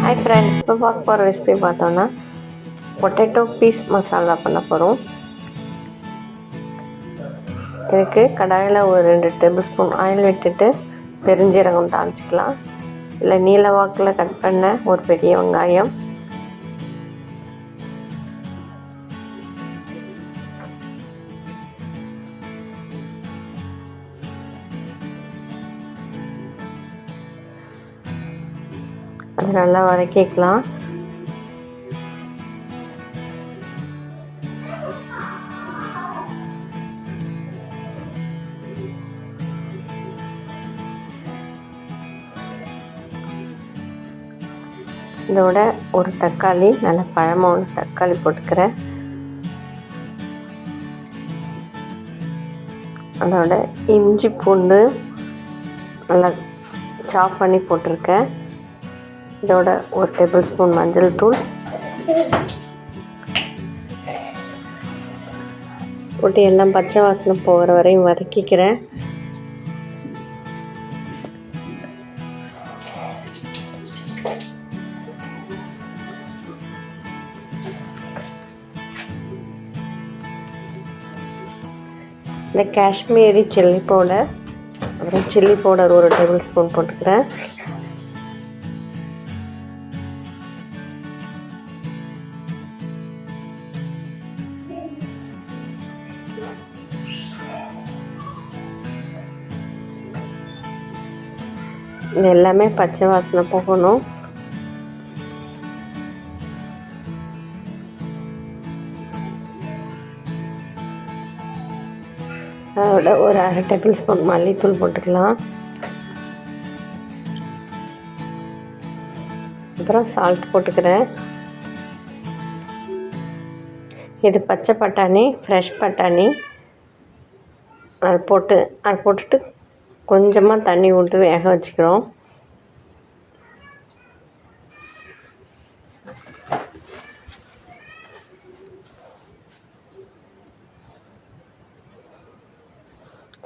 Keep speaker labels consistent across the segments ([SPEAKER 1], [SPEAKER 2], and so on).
[SPEAKER 1] Hi friends, இப்போ பார்க்க போகிற ரெசிபி பார்த்தோன்னா பொட்டேட்டோ பீஸ் மசாலா பண்ண போகிறோம். இதுக்கு கடாயில் ஒரு 2 டேபிள் ஸ்பூன் ஆயில் விட்டுட்டு பெருஞ்சீரகம் தாளிச்சிக்கலாம். இல்லை நீல வாக்கில் கட் பண்ண ஒரு பெரிய வெங்காயம், அது நல்லா வதக்கிக்கலாம். இதோட ஒரு தக்காளி, நல்ல பழமான தக்காளி போட்டுக்கிறேன். அதோட இஞ்சி பூண்டு நல்லா சாப் பண்ணி போட்டிருக்கேன். இதோட ஒரு டேபிள் ஸ்பூன் மஞ்சள் தூள் போட்டு எல்லாம் பச்சை வாசனை போகிற வரையும் வதக்கிக்கிறேன். இந்த காஷ்மீரி சில்லி பவுடர், அப்புறம் சில்லி பவுடர் ஒரு டேபிள் ஸ்பூன் போட்டுக்கிறேன். இது எல்லாமே பச்சை வாசனை போகணும். அதோட ஒரு 1/2 டேபிள் ஸ்பூன் மல்லித்தூள் போட்டுக்கலாம். அப்புறம் சால்ட் போட்டுக்கிறேன். இது பச்சை பட்டாணி, ஃப்ரெஷ் பட்டாணி. அதை போட்டுட்டு கொஞ்சமாக தண்ணி விட்டு வேக வச்சுக்கிறோம்.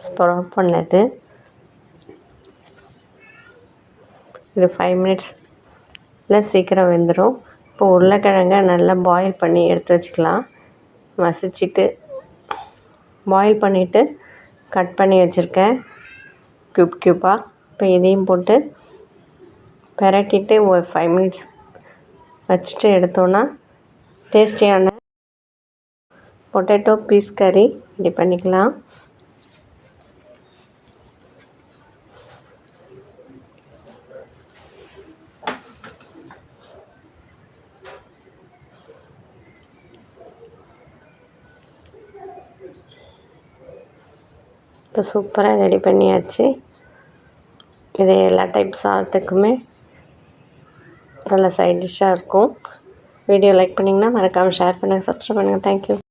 [SPEAKER 1] ஸ்ப்ரௌட் பண்ணது இது 5 மினிட்ஸில் சீக்கிரம் வெந்துடும். இப்போ உருளைக்கிழங்கை நல்லா பாயில் பண்ணி எடுத்து வச்சுக்கலாம். மசிச்சுட்டு பாயில் பண்ணிவிட்டு கட் பண்ணி வச்சுருக்கேன் க்யூப்பாக. இப்போ இதையும் போட்டு பிரட்டிட்டு ஒரு 5 மினிட்ஸ் வச்சுட்டு எடுத்தோன்னா டேஸ்டியான பொட்டேட்டோ பீஸ் கறி ரெடி பண்ணிக்கலாம். இப்போ சூப்பராக ரெடி பண்ணியாச்சு. இது எல்லா டைப் சாதத்துக்குமே நல்ல சைட் டிஷ்ஷாக இருக்கும். வீடியோ லைக் பண்ணிங்கன்னா மறக்காமல் ஷேர் பண்ணுங்கள், சப்ஸ்கிரைப் பண்ணுங்கள். தேங்க்யூ.